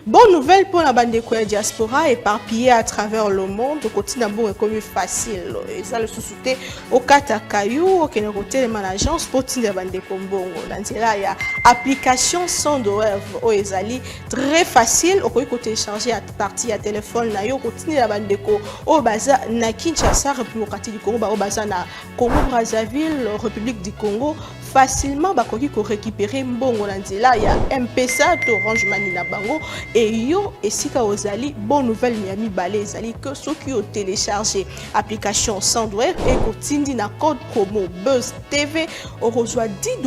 Bonne nouvelle pour la bande de diaspora éparpillée à travers le monde. Le quotidien bon est comme facile. Et ça le sous-souté au Katakayou, au Kénéroté, les agence pour la bande de Kombongo. Dans là, il y a application sans douleur au Ezali très facile. Au côté télécharger à partir à téléphone, na yo quotidien la bande de Ko au Baza na Kinshasa, République du Congo, au Baza na Congo Brazzaville, République du Congo. Facilement bakoki ko récupérer mbongo na nzela ya M-Pesa to Orange Money na bango et yo esika ozali bonne nouvelle miami balé ezali que ceux qui ont téléchargé application Sandwave et kotindi na code promo Buzz TV on reçoit $10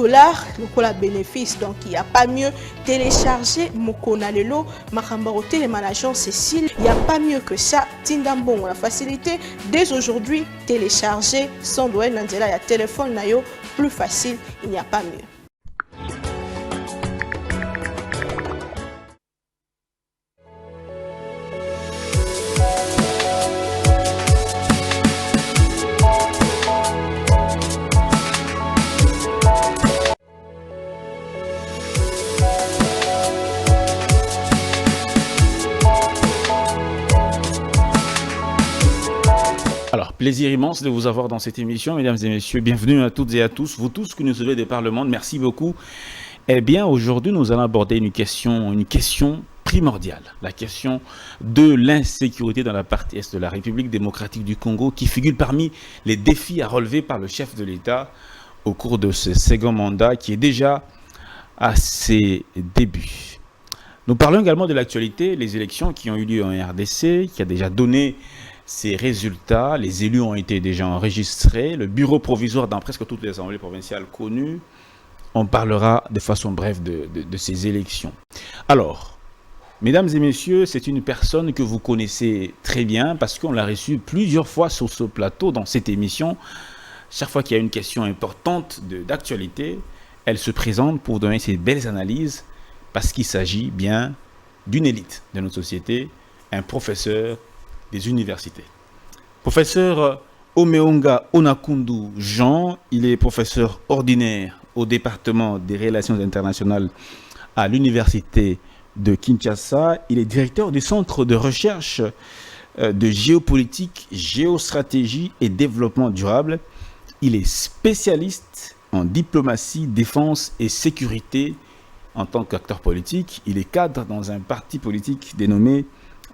lokola bénéfice donc il y a pas mieux télécharger mokona lelo makamba au télémanagement Cécile il y a pas mieux que ça tinda mbongo la facilité dès aujourd'hui télécharger Sandwave na nzela ya téléphone na yo plus facile, il n'y a pas mieux. Alors, plaisir immense de vous avoir dans cette émission, mesdames et messieurs. Bienvenue à toutes et à tous, vous tous qui nous suivez de par le monde. Merci beaucoup. Eh bien, aujourd'hui, nous allons aborder une question primordiale. La question de l'insécurité dans la partie est de la République démocratique du Congo, qui figure parmi les défis à relever par le chef de l'État au cours de ce second mandat, qui est déjà à ses débuts. Nous parlons également de l'actualité, les élections qui ont eu lieu en RDC, qui a déjà donné ces résultats. Les élus ont été déjà enregistrés. Le bureau provisoire dans presque toutes les assemblées provinciales connues. On parlera de façon brève de ces élections. Alors, mesdames et messieurs, c'est une personne que vous connaissez très bien parce qu'on l'a reçue plusieurs fois sur ce plateau dans cette émission. Chaque fois qu'il y a une question importante d'actualité, elle se présente pour donner ses belles analyses parce qu'il s'agit bien d'une élite de notre société, un professeur des universités. Professeur Omeonga Onakundu Jean, il est professeur ordinaire au département des relations internationales à l'université de Kinshasa. Il est directeur du centre de recherche de géopolitique, géostratégie et développement durable. Il est spécialiste en diplomatie, défense et sécurité en tant qu'acteur politique. Il est cadre dans un parti politique dénommé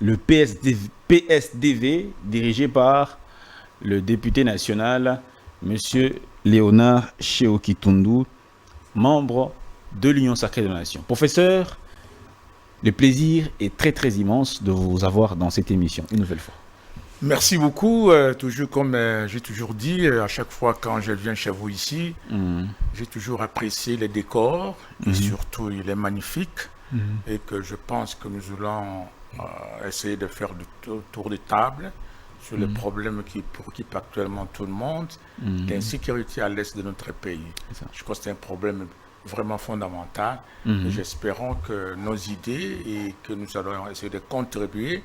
le PSDV, dirigé par le député national, M. Léonard Sheokitundu, membre de l'Union sacrée de la Nation. Professeur, le plaisir est très très immense de vous avoir dans cette émission, une nouvelle fois. Merci beaucoup. Toujours comme j'ai toujours dit, à chaque fois quand je viens chez vous ici, j'ai toujours apprécié les décors, et surtout il est magnifique, et que je pense que nous allons essayer de faire du tour de table sur les problèmes qui préoccupent actuellement tout le monde, l'insécurité à l'est de notre pays. Je crois que c'est un problème vraiment fondamental. Et j'espérons que nos idées et que nous allons essayer de contribuer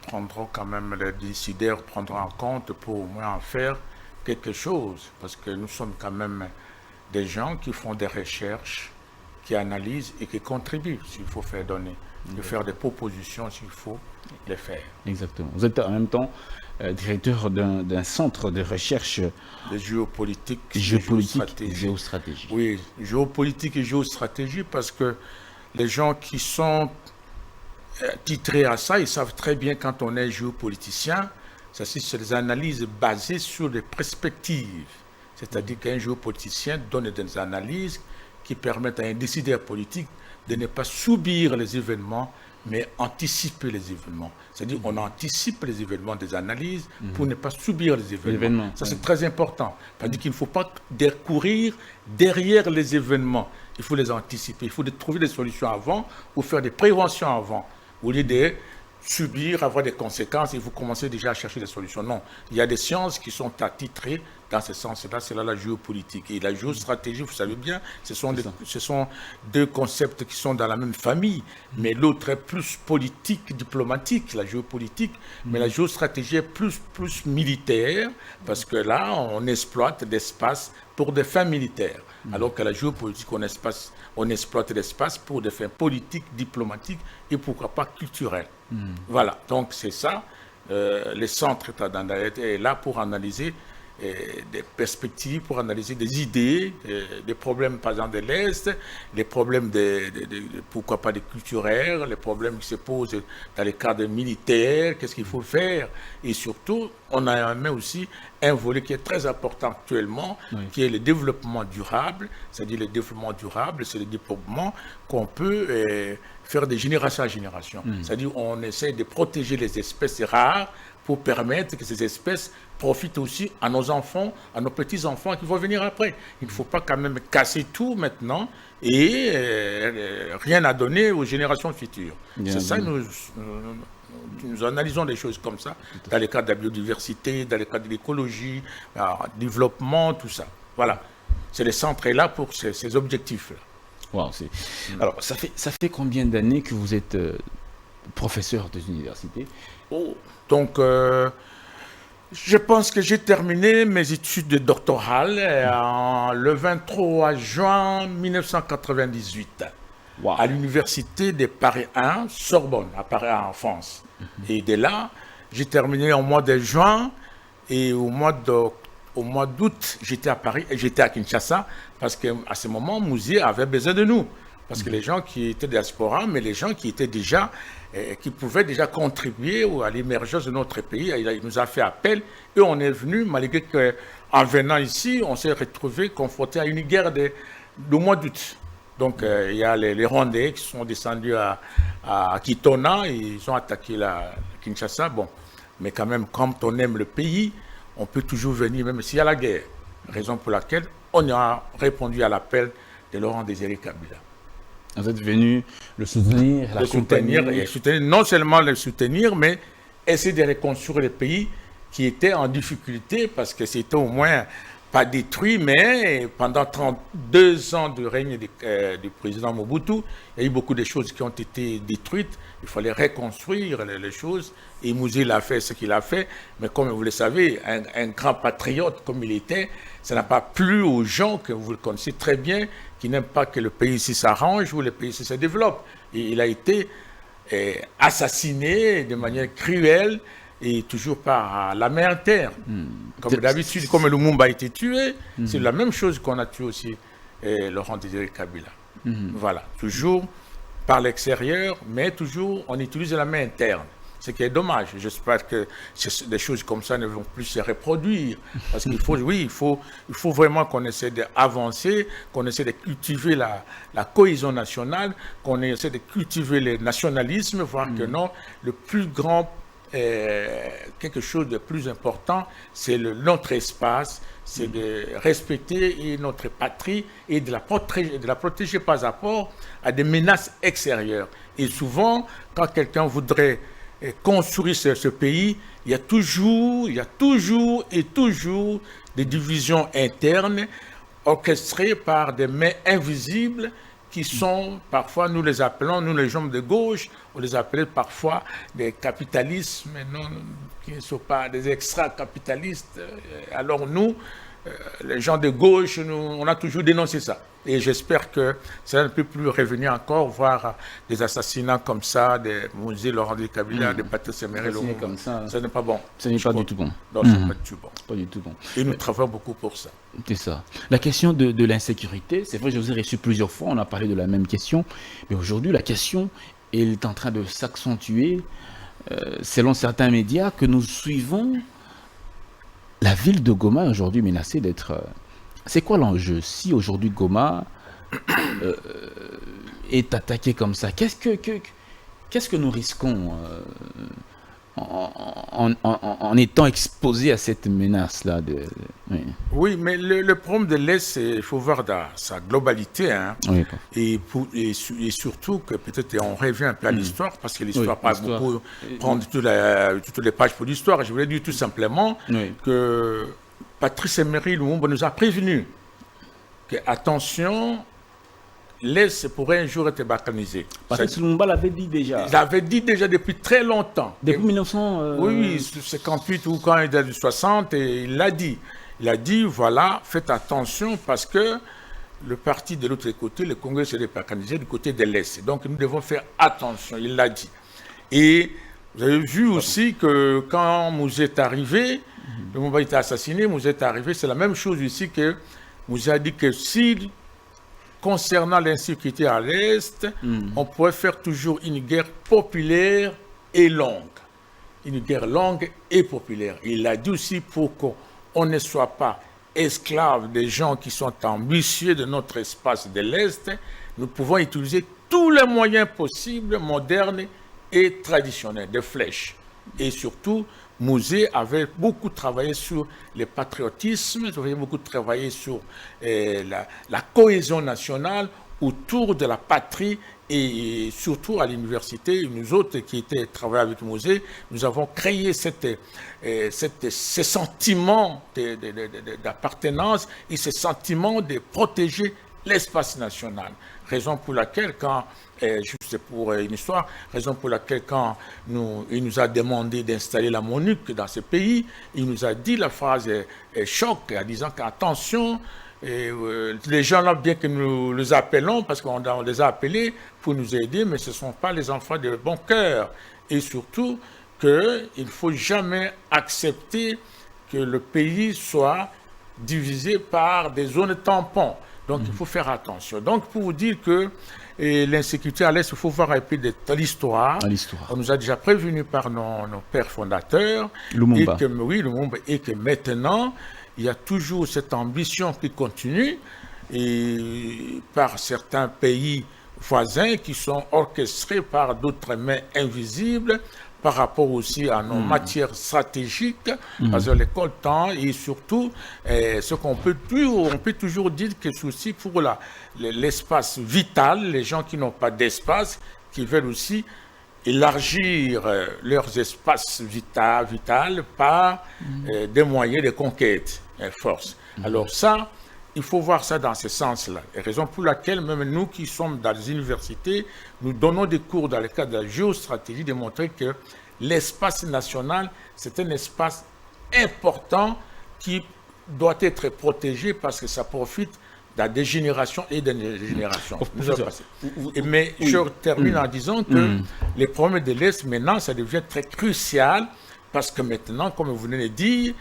prendront quand même, les décideurs prendront en compte pour au moins en faire quelque chose. Parce que nous sommes quand même des gens qui font des recherches, qui analysent et qui contribuent s'il faut faire donner. De faire des propositions s'il faut les faire. Exactement. Vous êtes en même temps directeur d'un centre de recherche de géopolitique, et géostratégie. Oui, géopolitique et géostratégie, parce que les gens qui sont titrés à ça, ils savent très bien quand on est géopoliticien, ça c'est des analyses basées sur des perspectives. C'est-à-dire qu'un géopoliticien donne des analyses qui permettent à un décideur politique de ne pas subir les événements, mais anticiper les événements. C'est-à-dire qu'on anticipe les événements des analyses pour ne pas subir les événements. Ça, c'est très important. C'est-à-dire qu'il ne faut pas courir derrière les événements. Il faut les anticiper. Il faut trouver des solutions avant ou faire des préventions avant. Au lieu de subir, avoir des conséquences, il faut commencer déjà à chercher des solutions. Non, il y a des sciences qui sont attitrées dans ce sens-là, c'est là la géopolitique. Et la géostratégie, vous savez bien, ce sont deux concepts qui sont dans la même famille, mais l'autre est plus politique, diplomatique, la géopolitique, mais la géostratégie est plus militaire, parce que là, on exploite l'espace pour des fins militaires, alors que la géopolitique, on exploite l'espace pour des fins politiques, diplomatiques et pourquoi pas culturelles. Voilà, donc c'est ça. Les centres est là pour analyser des perspectives, pour analyser des idées, des problèmes par exemple de l'Est, les problèmes pourquoi pas des culturels, les problèmes qui se posent dans les cadres militaires, qu'est-ce qu'il faut faire. Et surtout, on a aussi un volet qui est très important actuellement, qui est le développement durable. C'est-à-dire le développement durable, c'est le développement qu'on peut faire de génération à génération. C'est-à-dire on essaie de protéger les espèces rares pour permettre que ces espèces profitent aussi à nos enfants, à nos petits-enfants qui vont venir après. Il ne faut pas quand même casser tout maintenant et rien à donner aux générations futures. C'est ça, nous analysons des choses comme ça, dans le cadre de la biodiversité, dans le cadre de l'écologie, développement, tout ça. Voilà. C'est le centre est là pour ces objectifs-là. Wow, alors, ça fait combien d'années que vous êtes professeur des universités? Donc, je pense que j'ai terminé mes études doctorales le 23 juin 1998 à l'université de Paris 1, Sorbonne, à Paris 1 en France. Et de là, j'ai terminé au mois de juin et au mois d'août, j'étais à Paris et j'étais à Kinshasa parce qu'à ce moment, Mouzié avait besoin de nous. Parce que les gens qui étaient diaspora, mais les gens qui étaient déjà, qui pouvaient déjà contribuer à l'émergence de notre pays, il nous a fait appel et on est venu, malgré qu'en venant ici, on s'est retrouvé confronté à une guerre de mois d'août. Donc il y a les Rwandais qui sont descendus à Kitona, et ils ont attaqué la Kinshasa. Bon, mais quand même, quand on aime le pays, on peut toujours venir, même s'il y a la guerre. Raison pour laquelle on a répondu à l'appel de Laurent Désiré Kabila. Vous êtes venu le soutenir, soutenir, non seulement le soutenir, mais essayer de reconstruire le pays qui était en difficulté, parce que c'était au moins pas détruit, mais pendant 32 ans de règne du président Mobutu, il y a eu beaucoup de choses qui ont été détruites. Il fallait reconstruire les choses. Et Mouzié l'a fait ce qu'il a fait. Mais comme vous le savez, un grand patriote comme il était, ça n'a pas plu aux gens, que vous le connaissez très bien, qui n'aiment pas que le pays ici s'arrange ou le pays ici se développe. Et il a été assassiné de manière cruelle et toujours par la main interne. Comme d'habitude, comme Lumumba a été tué, c'est la même chose qu'on a tué aussi Laurent Désiré Kabila. Voilà, toujours par l'extérieur, mais toujours on utilise la main interne. Ce qui est dommage. J'espère que des choses comme ça ne vont plus se reproduire. Parce qu'il faut, il faut vraiment qu'on essaie d'avancer, qu'on essaie de cultiver la cohésion nationale, qu'on essaie de cultiver le nationalisme, voir que non, le plus grand, quelque chose de plus important, c'est notre espace, c'est de respecter notre patrie et de la protéger pas à part à des menaces extérieures. Et souvent, quand quelqu'un voudrait construire ce pays, il y a toujours des divisions internes orchestrées par des mains invisibles qui sont parfois, nous les appelons, nous les gens de gauche, on les appelle parfois des capitalistes, mais non, qui ne sont pas des extra-capitalistes. Alors nous, les gens de gauche, on a toujours dénoncé ça. Et j'espère que ça ne peut plus revenir encore, voir des assassinats comme ça, des Mouzié, Laurent Désiré Kabila, des Patrice Emery Lumumba. Comme ça, ça n'est pas bon. Ce n'est pas du tout bon. Non, ce n'est pas du tout bon. Pas du tout bon. Et nous travaillons beaucoup pour ça. C'est ça. La question de l'insécurité, c'est vrai, je vous ai reçu plusieurs fois, on a parlé de la même question, mais aujourd'hui, la question est en train de s'accentuer. Selon certains médias que nous suivons, la ville de Goma est aujourd'hui menacée d'être... C'est quoi l'enjeu? Si aujourd'hui Goma est attaqué comme ça, qu'est-ce que nous risquons en étant exposés à cette menace-là Oui, mais le problème de l'Est, il faut voir dans sa globalité. Hein, et surtout que peut-être on revient un peu à l'histoire, parce que l'histoire parle beaucoup, prendre toutes les pages pour l'histoire. Je voulais dire tout simplement que Patrice Emery Lumumba nous a prévenu que, attention, l'Est pourrait un jour être balkanisé. Patrice Lumumba l'avait dit déjà. Il l'avait dit déjà depuis très longtemps. Depuis 1900... Oui, 58 ou quand il est du 60, et il l'a dit. Il a dit, voilà, faites attention parce que le parti de l'autre côté, le Congo s'est départanisé du côté de l'Est. Donc nous devons faire attention, il l'a dit. Et vous avez vu aussi que quand Mouzé est arrivé, le moment où il était assassiné, Mouzé est arrivé, c'est la même chose ici que Mouzé a dit que si, concernant l'insécurité à l'Est, on pourrait faire toujours une guerre populaire et longue. Une guerre longue et populaire. Il a dit aussi pour qu'on ne soit pas esclaves des gens qui sont ambitieux de notre espace de l'Est, nous pouvons utiliser tous les moyens possibles, modernes et traditionnels, de flèches. Et surtout, Mouzé avait beaucoup travaillé sur le patriotisme, il avait beaucoup travaillé sur la cohésion nationale autour de la patrie et surtout à l'université. Nous autres qui étaient travaillés avec Mouzé, nous avons créé ce sentiment d'appartenance et ce sentiment de protéger l'espace national. Raison pour laquelle, juste pour une histoire, raison pour laquelle quand il nous a demandé d'installer la MONUC dans ce pays, il nous a dit la phrase choc en disant qu'attention, les gens là, bien que nous les appelons, parce qu'on les a appelés pour nous aider, mais ce ne sont pas les enfants de bon cœur. Et surtout qu'il ne faut jamais accepter que le pays soit divisé par des zones tampons. Donc il faut faire attention. Donc pour vous dire que l'insécurité à l'Est, il faut voir un peu de l'histoire. On nous a déjà prévenu par nos pères fondateurs. Lumumba. Lumumba, et que maintenant, il y a toujours cette ambition qui continue et par certains pays voisins qui sont orchestrés par d'autres mains invisibles par rapport aussi à nos matières stratégiques, parce que les coltans et surtout ce qu'on peut toujours dire que c'est aussi pour l'espace vital, les gens qui n'ont pas d'espace, qui veulent aussi élargir leurs espaces vital par des moyens de conquête, force. Alors ça, il faut voir ça dans ce sens-là. Et raison pour laquelle même nous qui sommes dans les universités, nous donnons des cours dans le cadre de la géostratégie, de montrer que l'espace national, c'est un espace important qui doit être protégé parce que ça profite dans des générations et des générations. Mais je termine en disant que les problèmes de l'Est, maintenant, ça devient très crucial parce que maintenant, comme vous venez de dire,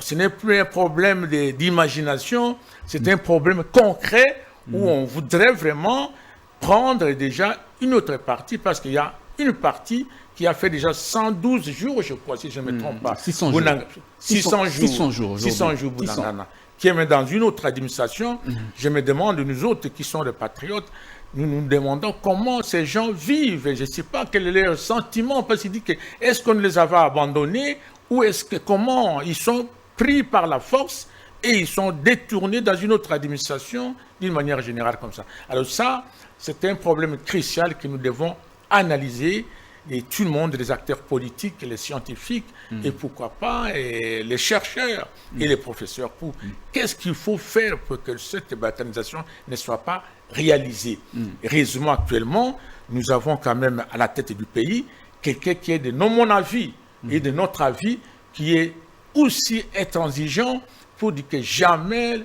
ce n'est plus un problème d'imagination, c'est un problème concret où on voudrait vraiment prendre déjà une autre partie parce qu'il y a une partie qui a fait déjà 112 jours, je crois, si je ne me trompe pas. 600 jours. 600 jours, Bounangana, qui est dans une autre administration. Je me demande, nous autres qui sommes des patriotes, nous nous demandons comment ces gens vivent. Je ne sais pas quel est leur sentiment, parce qu'il dit que est-ce qu'on les avait abandonnés ou comment ils sont pris par la force et ils sont détournés dans une autre administration d'une manière générale comme ça. Alors ça, c'est un problème crucial que nous devons analyser, et tout le monde, les acteurs politiques, les scientifiques, et pourquoi pas les chercheurs et les professeurs. Qu'est-ce qu'il faut faire pour que cette balkanisation ne soit pas réalisée? Heureusement, actuellement, nous avons quand même à la tête du pays quelqu'un qui est de mon avis et de notre avis, qui est aussi intransigeant pour dire que jamais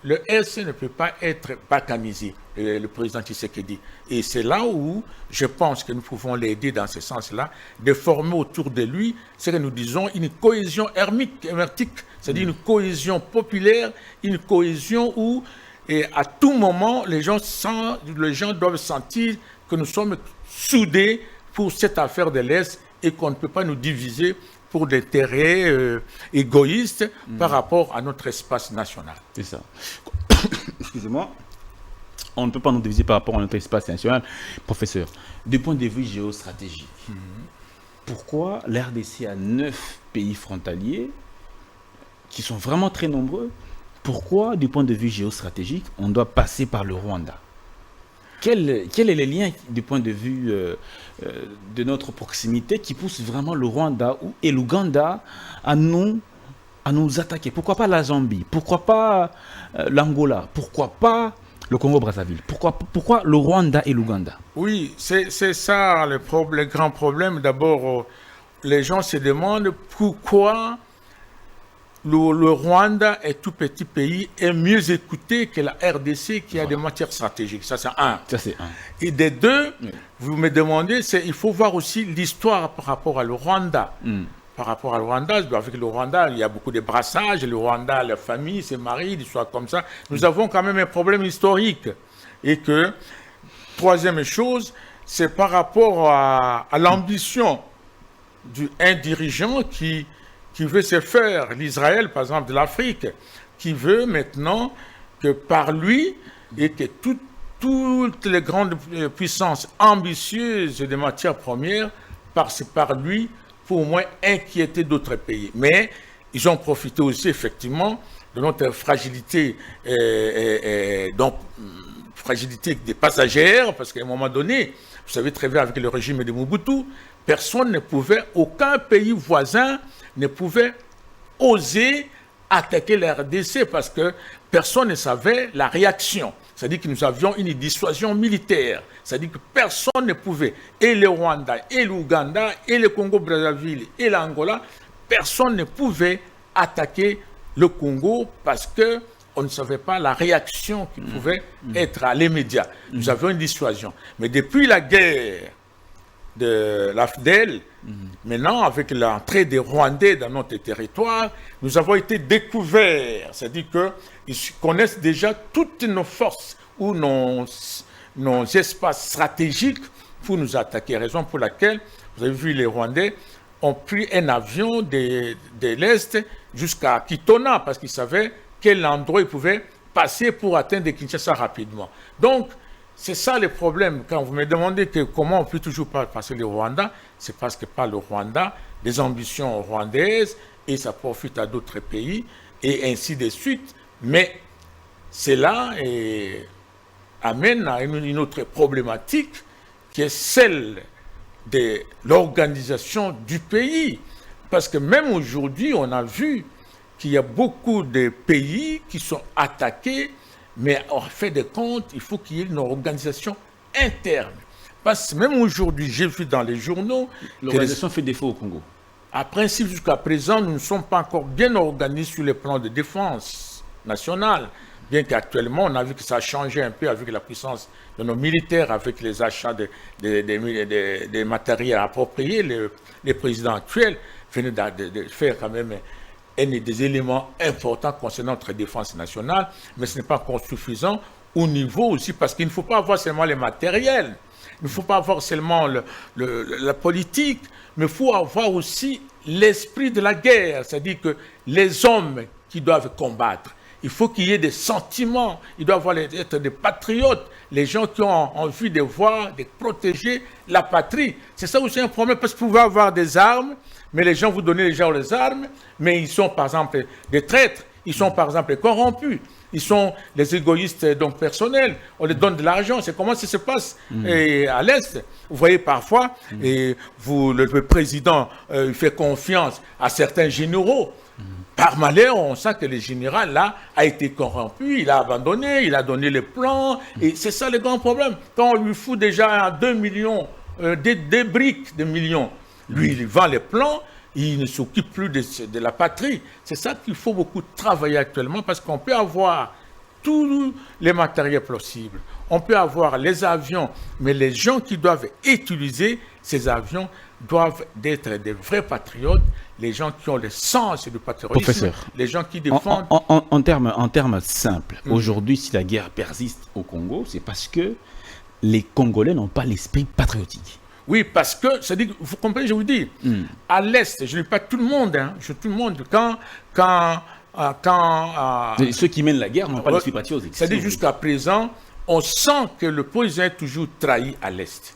le S ne peut pas être balkanisé, le président Tshisekedi. Et c'est là où je pense que nous pouvons l'aider dans ce sens-là, de former autour de lui ce que nous disons une cohésion hermétique, c'est-à-dire une cohésion populaire, une cohésion où à tout moment les gens doivent sentir que nous sommes soudés pour cette affaire de l'Est et qu'on ne peut pas nous diviser pour des intérêts égoïstes par rapport à notre espace national. C'est ça. Excusez-moi. On ne peut pas nous diviser par rapport à notre espace national. Professeur, du point de vue géostratégique, pourquoi l'RDC a 9 pays frontaliers qui sont vraiment très nombreux? Pourquoi, du point de vue géostratégique, on doit passer par le Rwanda? Quel est le lien du point de vue de notre proximité qui pousse vraiment le Rwanda et l'Ouganda à nous attaquer? Pourquoi pas la Zambie? Pourquoi pas l'Angola? Pourquoi pas le Congo-Brazzaville? Pourquoi le Rwanda et l'Ouganda? Oui, c'est ça le grand problème. D'abord, les gens se demandent pourquoi le Rwanda est tout petit pays, est mieux écouté que la RDC qui a des matières stratégiques. Ça, c'est un. Ça, c'est un. Et des deux, vous me demandez, il faut voir aussi l'histoire par rapport à le Rwanda. Par rapport à le Rwanda, avec le Rwanda, il y a beaucoup de brassages. Le Rwanda, la famille, ses maris, des choses comme ça. Nous avons quand même un problème historique. Et que, troisième chose, c'est par rapport à l'ambition d'un dirigeant qui veut se faire, l'Israël, par exemple, de l'Afrique, qui veut maintenant que par lui, et que toutes les grandes puissances ambitieuses des matières premières passent par lui, pour au moins inquiéter d'autres pays. Mais ils ont profité aussi, effectivement, de notre fragilité, donc fragilité des passagères, parce qu'à un moment donné, vous savez très bien, avec le régime de Mobutu, personne ne pouvait, aucun pays voisin ne pouvait oser attaquer la RDC, parce que personne ne savait la réaction. C'est-à-dire que nous avions une dissuasion militaire. C'est-à-dire que personne ne pouvait, et le Rwanda, et l'Ouganda, et le Congo-Brazzaville, et l'Angola, personne ne pouvait attaquer le Congo parce qu'on ne savait pas la réaction qui pouvait être à l'immédiat. Nous avions une dissuasion. Mais depuis la guerre de l'AFDEL, maintenant, avec l'entrée des Rwandais dans notre territoire, nous avons été découverts. C'est-à-dire qu'ils connaissent déjà toutes nos forces ou nos espaces stratégiques pour nous attaquer. Raison pour laquelle, vous avez vu, les Rwandais ont pris un avion de l'Est jusqu'à Kitona, parce qu'ils savaient quel endroit ils pouvaient passer pour atteindre Kinshasa rapidement. Donc, c'est ça le problème. Quand vous me demandez comment on peut toujours pas passer le Rwanda, c'est parce que par le Rwanda, des ambitions rwandaises, et ça profite à d'autres pays, et ainsi de suite. Mais cela amène à une autre problématique, qui est celle de l'organisation du pays. Parce que même aujourd'hui, on a vu qu'il y a beaucoup de pays qui sont attaqués, mais en fait de compte, il faut qu'il y ait une organisation interne. Parce que même aujourd'hui, j'ai vu dans les journaux... L'organisation fait défaut au Congo. À principe, jusqu'à présent, nous ne sommes pas encore bien organisés sur le plan de défense nationale. Bien qu'actuellement, on a vu que ça a changé un peu avec la puissance de nos militaires, avec les achats des matériels appropriés. Les présidents actuels venaient de faire quand même des éléments importants concernant notre défense nationale, mais ce n'est pas encore suffisant au niveau aussi, parce qu'il ne faut pas avoir seulement les matériels, il ne faut pas avoir seulement la politique, mais il faut avoir aussi l'esprit de la guerre, c'est-à-dire que les hommes qui doivent combattre, il faut qu'il y ait des sentiments, ils doivent être des patriotes, les gens qui ont envie de voir, de protéger la patrie. C'est ça aussi un problème, parce que vous pouvez avoir des armes, mais les gens vous donnent déjà les armes, mais ils sont par exemple des traîtres, ils sont par exemple corrompus, ils sont des égoïstes donc personnels, on les donne de l'argent, c'est comment ça se passe à l'Est. Vous voyez parfois, le président fait confiance à certains généraux. Par malheur, on sent que le général là a été corrompu, il a abandonné, il a donné les plans, et c'est ça le grand problème. Quand on lui fout déjà 2 millions, des briques de millions, lui il vend les plans, il ne s'occupe plus de la patrie. C'est ça qu'il faut beaucoup travailler actuellement, parce qu'on peut avoir tous les matériels possibles, on peut avoir les avions, mais les gens qui doivent utiliser ces avions doivent être des vrais patriotes, les gens qui ont le sens du patriotisme, Professeur, les gens qui défendent... En termes simples, aujourd'hui, si la guerre persiste au Congo, c'est parce que les Congolais n'ont pas l'esprit patriotique. Oui, parce que, c'est-à-dire, vous comprenez, je vous dis, à l'Est, je ne dis pas tout le monde, tout le monde, ceux qui mènent la guerre n'ont pas l'esprit patriotique. C'est-à-dire, jusqu'à présent, on sent que le président est toujours trahi à l'Est,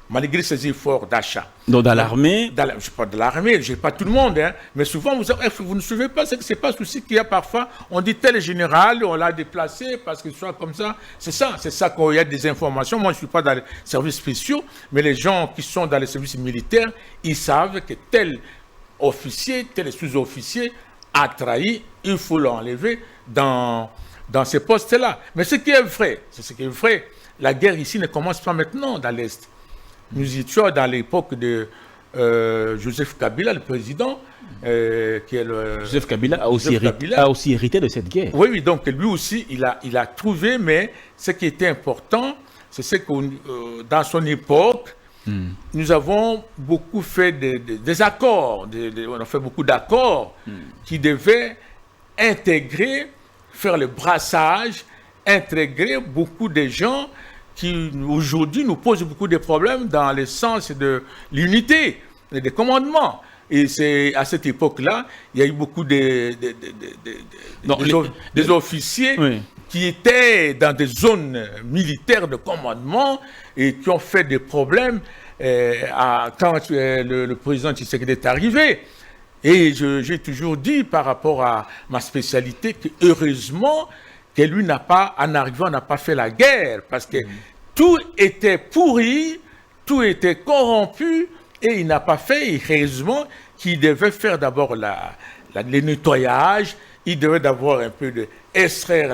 malgré ses efforts d'achat. Donc dans l'armée... Je ne sais pas de l'armée, je ne dis pas tout le monde, mais souvent, vous ne suivez pas, c'est que ce n'est pas souci qu'il y a parfois. On dit tel général, on l'a déplacé parce qu'il soit comme ça. C'est ça qu'il y a des informations. Moi, je ne suis pas dans les services spéciaux, mais les gens qui sont dans les services militaires, ils savent que tel officier, tel sous-officier a trahi, il faut l'enlever dans ces postes-là. Mais ce qui est vrai, c'est ce qui est vrai, la guerre ici ne commence pas maintenant dans l'Est. Nous étions dans l'époque de Joseph Kabila, le président, qui est Joseph Kabila a aussi hérité de cette guerre. Oui, oui, donc lui aussi, il a trouvé, mais ce qui était important, c'est que dans son époque, nous avons beaucoup fait des accords, on a fait beaucoup d'accords qui devaient intégrer, faire le brassage, intégrer beaucoup de gens qui aujourd'hui nous posent beaucoup de problèmes dans le sens de l'unité, des commandements. Et c'est à cette époque-là, il y a eu beaucoup des officiers qui étaient dans des zones militaires de commandement et qui ont fait des problèmes quand le président Tshisekedi est arrivé. Et j'ai toujours dit par rapport à ma spécialité que heureusement que lui en arrivant, n'a pas fait la guerre, parce que tout était pourri, tout était corrompu, et il n'a pas fait, heureusement, qu'il devait faire d'abord le nettoyage, il devait d'abord un peu extraire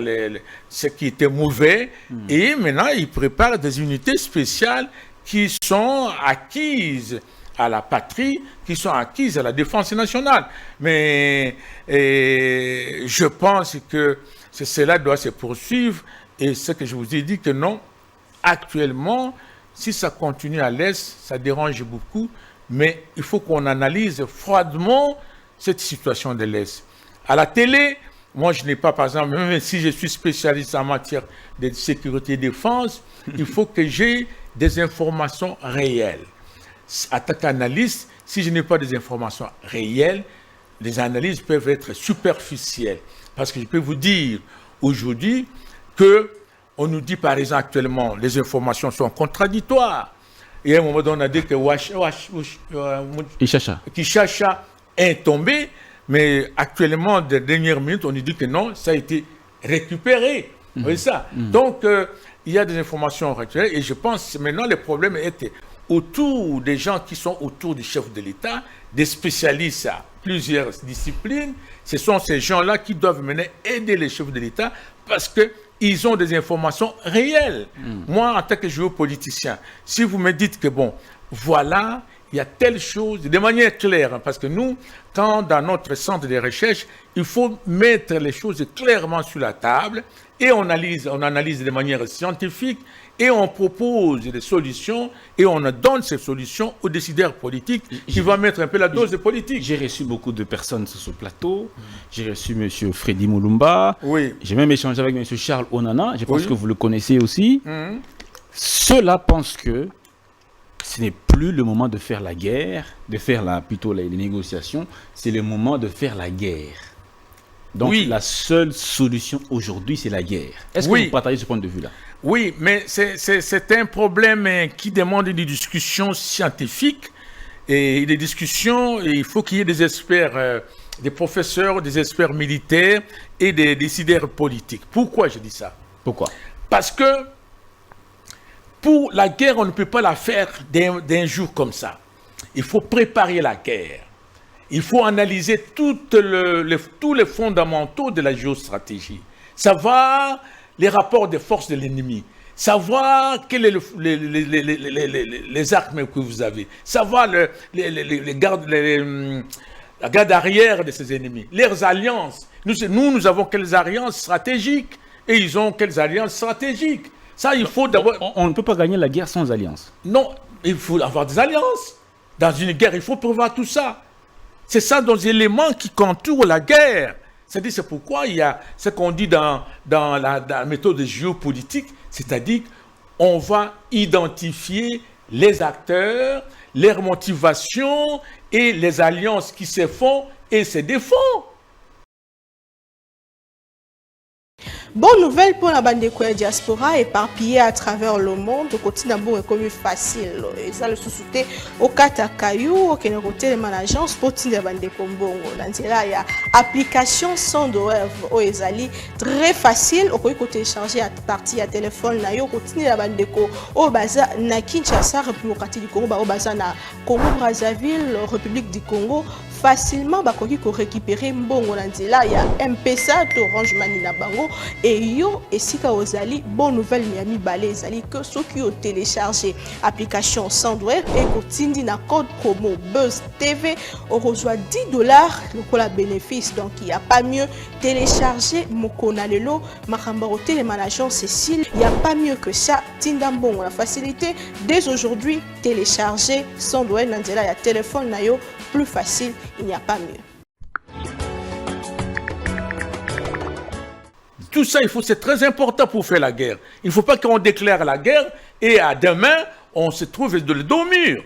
ce qui était mauvais, et maintenant il prépare des unités spéciales qui sont acquises à la patrie, qui sont acquises à la défense nationale. Mais je pense que cela doit se poursuivre, et ce que je vous ai dit que non, actuellement, si ça continue à l'Est, ça dérange beaucoup, mais il faut qu'on analyse froidement cette situation de l'Est. À la télé, moi je n'ai pas, par exemple, même si je suis spécialiste en matière de sécurité et défense, il faut que j'ai des informations réelles. En tant qu'analyste, si je n'ai pas des informations réelles, les analyses peuvent être superficielles. Parce que je peux vous dire aujourd'hui que on nous dit par exemple actuellement les informations sont contradictoires. Et à un moment donné, on a dit que Kinshasa est tombé, mais actuellement, des dernières minutes, on nous dit que non, ça a été récupéré. Vous voyez ça? Donc, il y a des informations actuelles, et je pense que maintenant, le problème était autour des gens qui sont autour du chef de l'État, des spécialistes à plusieurs disciplines. Ce sont ces gens-là qui doivent maintenant aider les chefs de l'État parce qu'ils ont des informations réelles. Moi, en tant que géopoliticien, si vous me dites que, bon, voilà, il y a telle chose, de manière claire, hein, parce que nous, quand dans notre centre de recherche, il faut mettre les choses clairement sur la table et on analyse de manière scientifique et on propose des solutions et on donne ces solutions aux décideurs politiques qui vont mettre un peu la dose de politique. J'ai reçu beaucoup de personnes sur ce plateau. J'ai reçu M. Freddy Moulumba. Oui. J'ai même échangé avec M. Charles Onana. Je pense que vous le connaissez aussi. Ceux-là pensent que ce n'est plus le moment de faire la guerre, plutôt les négociations, c'est le moment de faire la guerre. Donc la seule solution aujourd'hui, c'est la guerre. Est-ce que vous partagez ce point de vue-là? Oui, mais c'est un problème qui demande des discussions scientifiques et des discussions, et il faut qu'il y ait des experts, des professeurs, des experts militaires et des décideurs politiques. Pourquoi je dis ça? Pourquoi? Parce que pour la guerre, on ne peut pas la faire d'un jour comme ça. Il faut préparer la guerre. Il faut analyser tous les fondamentaux de la géostratégie. Savoir les rapports de force de l'ennemi. Savoir quelles sont les armes que vous avez. Savoir la garde arrière de ces ennemis. Leurs alliances. Nous avons quelles alliances stratégiques et ils ont quelles alliances stratégiques. Ça, il faut d'abord... On ne peut pas gagner la guerre sans alliance. Non, il faut avoir des alliances. Dans une guerre, il faut prévoir tout ça. C'est ça, dans les éléments qui contourent la guerre. C'est-à-dire, c'est pourquoi il y a ce qu'on dit dans la méthode géopolitique, c'est-à-dire qu'on va identifier les acteurs, leurs motivations et les alliances qui se font et se défendent. Bonne nouvelle pour la bande de diaspora éparpillée à travers le monde. Le côté d'abord est comme facile. Et ça le sous-souté au Katakayou, au Kénéroté, les managers, pour la bande de Kombongo. Dans il y a application sans de rêve au Ezali très facile. Au côté télécharger à partir à téléphone, na yo côté la bande de Ko au Baza na Kinshasa, République du Congo, au Baza na Congo Brazzaville, République du Congo. facilement bakoki ko récupérer mbongo na nzela ya M-Pesa to Orange Money na bango et yo esika ozali bonne nouvelle ya mibale ezali que soki o télécharger application Sandware et kotindi na code promo Buzz TV on reçoit $10 lokola bénéfice. Donc il y a pas mieux télécharger mokona lelo makamba au télémanagement Cécile, il y a pas mieux que ça. Tindambon la facilité dès aujourd'hui télécharger Sandware na nzela ya téléphone na yo plus facile, il n'y a pas mieux. Tout ça, c'est très important pour faire la guerre. Il ne faut pas qu'on déclare la guerre et à demain, on se trouve de le dos au mur.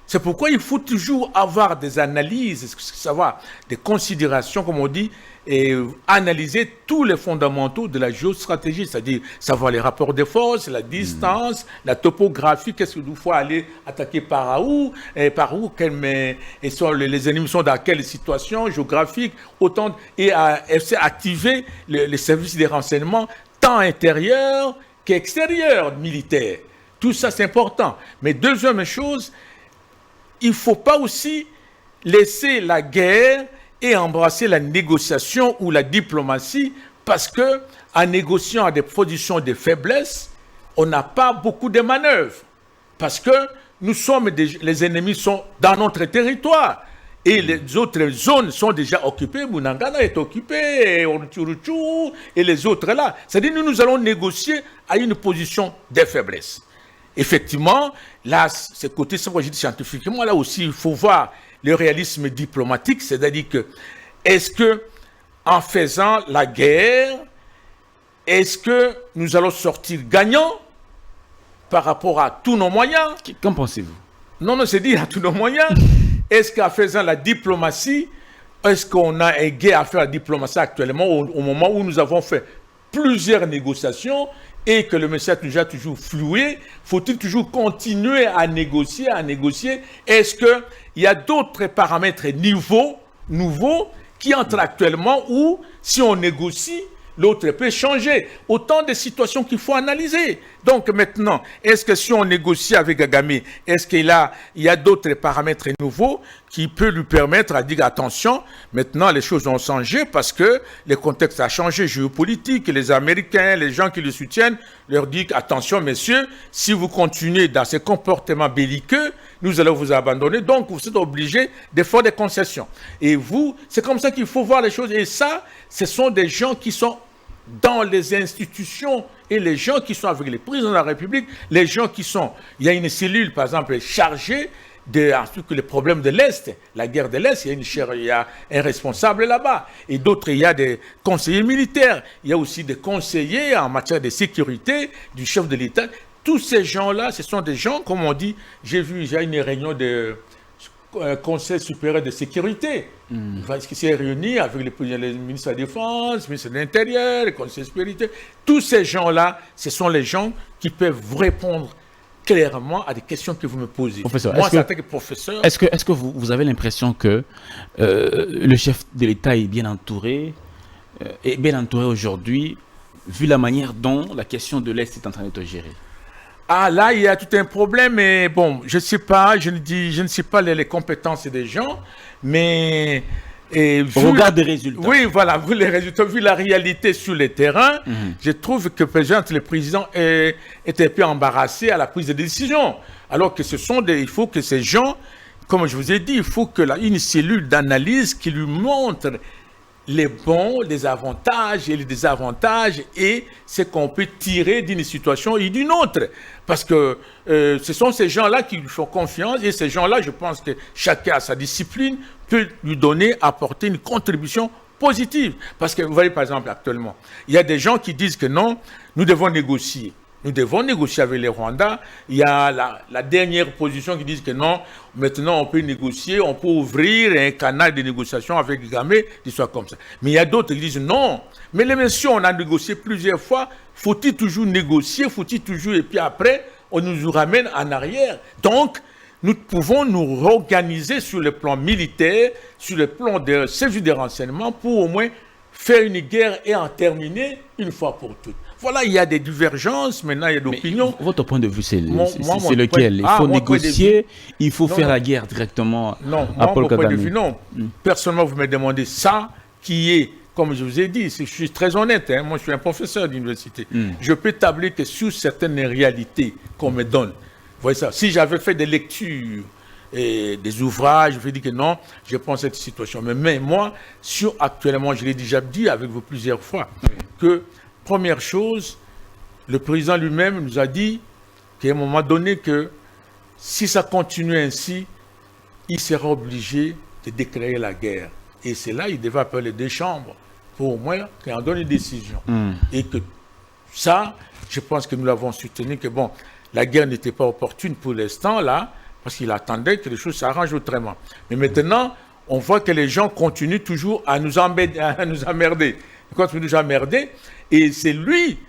C'est pourquoi il faut toujours avoir des analyses, savoir des considérations, comme on dit, et analyser tous les fondamentaux de la géostratégie, c'est-à-dire savoir les rapports de force, la distance, la topographie, qu'est-ce qu'il nous faut aller attaquer par où, et les ennemis sont dans quelle situation géographique, autant, et activer les services de renseignement, tant intérieur qu'extérieur militaire. Tout ça, c'est important. Mais deuxième chose, il ne faut pas aussi laisser la guerre et embrasser la négociation ou la diplomatie parce que en négociant à des positions de faiblesse, on n'a pas beaucoup de manœuvres. Parce que les ennemis sont dans notre territoire et les autres zones sont déjà occupées. Bunangana est occupé, Oruchuruchu et les autres là. C'est-à-dire que nous allons négocier à une position de faiblesse. Effectivement, là, ce côté scientifiquement, là aussi, il faut voir le réalisme diplomatique, c'est-à-dire que, est-ce que, en faisant la guerre, est-ce que nous allons sortir gagnants par rapport à tous nos moyens? Qu'en pensez-vous? Non, c'est dit à tous nos moyens. Est-ce qu'en faisant la diplomatie, est-ce qu'on a un gain à faire la diplomatie actuellement au moment où nous avons fait plusieurs négociations et que le message nous a toujours floué, faut-il toujours continuer à négocier? Est-ce qu'il y a d'autres paramètres nouveaux qui entrent actuellement où, si on négocie, l'autre peut changer? Autant de situations qu'il faut analyser. Donc maintenant, est-ce que si on négocie avec Kagame, est-ce qu'il y a d'autres paramètres nouveaux qui peuvent lui permettre à dire attention, maintenant les choses ont changé parce que le contexte a changé géopolitique, les Américains, les gens qui le soutiennent, leur disent attention messieurs, si vous continuez dans ces comportements belliqueux, nous allons vous abandonner, donc vous êtes obligés de faire des concessions. Et vous, c'est comme ça qu'il faut voir les choses. Et ça, ce sont des gens qui sont dans les institutions et les gens qui sont avec les présidents de la République, les gens qui sont... Il y a une cellule, par exemple, chargée ensuite les problèmes de l'Est, la guerre de l'Est, il y a un responsable là-bas. Et d'autres, il y a des conseillers militaires, il y a aussi des conseillers en matière de sécurité, du chef de l'État. Tous ces gens-là, ce sont des gens, comme on dit, j'ai vu, il y a une réunion de Conseil supérieur de sécurité, qui s'est réuni avec les ministres de la Défense, le ministre de l'Intérieur, le Conseil supérieur. Tous ces gens-là, ce sont les gens qui peuvent répondre clairement à des questions que vous me posez. Professeur, moi, en tant que professeur... Est-ce que vous avez l'impression que le chef de l'État est bien entouré aujourd'hui, vu la manière dont la question de l'Est est en train d'être gérée? Ah, là, il y a tout un problème, mais bon, je ne sais pas, je ne sais pas les compétences des gens, mais... Regarde les résultats. Oui, voilà, vu les résultats, vu la réalité sur le terrain, je trouve que le président était un peu embarrassé à la prise de décision. Alors que il faut que ces gens, comme je vous ai dit, il faut une cellule d'analyse qui lui montre les bons, les avantages et les désavantages et ce qu'on peut tirer d'une situation et d'une autre. Parce que ce sont ces gens-là qui lui font confiance et ces gens-là, je pense que chacun à sa discipline peut lui apporter une contribution positive. Parce que vous voyez par exemple actuellement, il y a des gens qui disent que non, nous devons négocier. Nous devons négocier avec les Rwandais. Il y a la dernière position qui dit que non, maintenant on peut négocier, on peut ouvrir un canal de négociation avec Kagame, des choses comme ça. Mais il y a d'autres qui disent non, mais les messieurs, on a négocié plusieurs fois, faut-il toujours négocier, faut-il toujours, et puis après, on nous ramène en arrière. Donc, nous pouvons nous réorganiser sur le plan militaire, sur le plan de service de renseignement, pour au moins faire une guerre et en terminer une fois pour toutes. Voilà, il y a des divergences, maintenant il y a d'opinions. Votre point de vue, c'est Mon lequel? Il faut négocier, il faut faire la guerre directement à Paul Kagame. Point de vue, non. Personnellement, vous me demandez ça, qui est, comme je vous ai dit, je suis très honnête, hein, moi je suis un professeur d'université. Je peux établir que sur certaines réalités qu'on me donne, vous voyez ça, si j'avais fait des lectures, et des ouvrages, je vais dire que non, je pense cette situation. Mais moi, actuellement, je l'ai déjà dit avec vous plusieurs fois, que première chose, le président lui-même nous a dit qu'à un moment donné, que si ça continue ainsi, il sera obligé de déclarer la guerre. Et c'est là il devait appeler les deux chambres pour au moins qu'on donne une décision. Et que ça, je pense que nous l'avons soutenu, que bon, la guerre n'était pas opportune pour l'instant, là, parce qu'il attendait que les choses s'arrangent autrement. Mais maintenant, on voit que les gens continuent toujours à nous emmerder. Ils continuent toujours à emmerder. Et c'est lui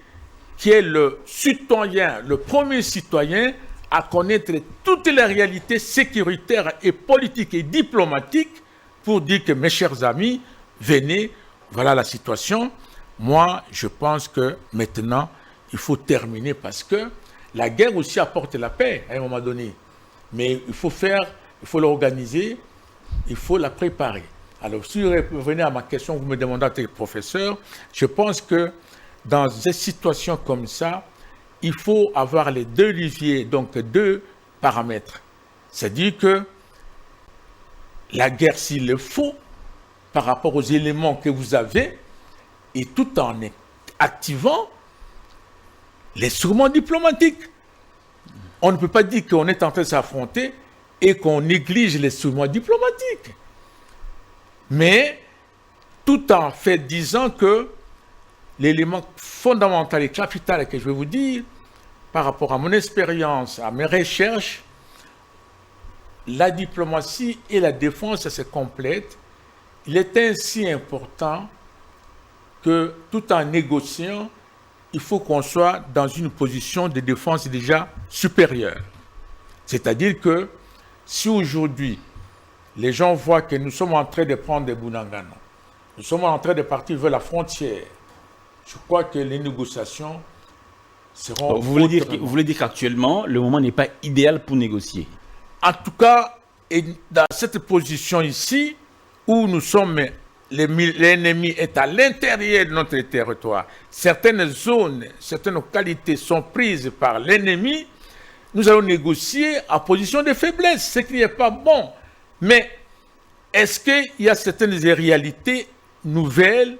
qui est le citoyen, le premier citoyen à connaître toutes les réalités sécuritaires et politiques et diplomatiques pour dire que, mes chers amis, venez, voilà la situation. Moi, je pense que maintenant, il faut terminer parce que la guerre aussi apporte la paix à un moment donné. Mais il faut l'organiser, il faut la préparer. Alors, si vous revenez à ma question, vous me demandez à tes professeurs, je pense que dans des situations comme ça, il faut avoir les deux leviers, donc deux paramètres. C'est-à-dire que la guerre, s'il le faut, par rapport aux éléments que vous avez, et tout en activant l'instrument diplomatique. On ne peut pas dire qu'on est en train de s'affronter et qu'on néglige les instruments diplomatiques. Mais tout en fait disant que l'élément fondamental et capital que je vais vous dire, par rapport à mon expérience, à mes recherches, la diplomatie et la défense se complètent. Il est ainsi important que tout en négociant, il faut qu'on soit dans une position de défense déjà supérieure. C'est-à-dire que si aujourd'hui, les gens voient que nous sommes en train de prendre des Bunagana, nous sommes en train de partir vers la frontière, je crois que les négociations seront... Vous voulez dire qu'actuellement, le moment n'est pas idéal pour négocier? En tout cas, dans cette position ici, où nous sommes... L'ennemi est à l'intérieur de notre territoire. Certaines zones, certaines localités sont prises par l'ennemi. Nous allons négocier en position de faiblesse, ce qui n'est pas bon. Mais est-ce qu'il y a certaines réalités nouvelles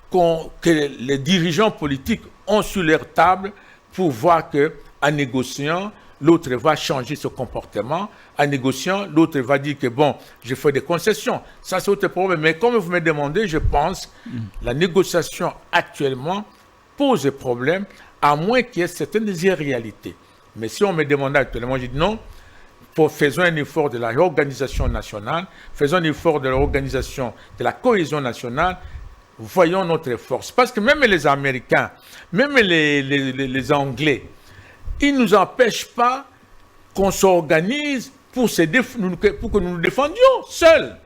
que les dirigeants politiques ont sur leur table pour voir qu'en négociant, l'autre va changer son comportement. En négociant, l'autre va dire que bon, je fais des concessions. Ça, c'est autre problème. Mais comme vous me demandez, je pense que la négociation actuellement pose problème, à moins qu'il y ait certaines irréalités. Mais si on me demande actuellement, je dis non, faisons un effort de la réorganisation nationale, faisons un effort de l'organisation de la cohésion nationale, voyons notre force. Parce que même les Américains, même les Anglais, ils ne nous empêchent pas qu'on s'organise pour que nous nous défendions seuls.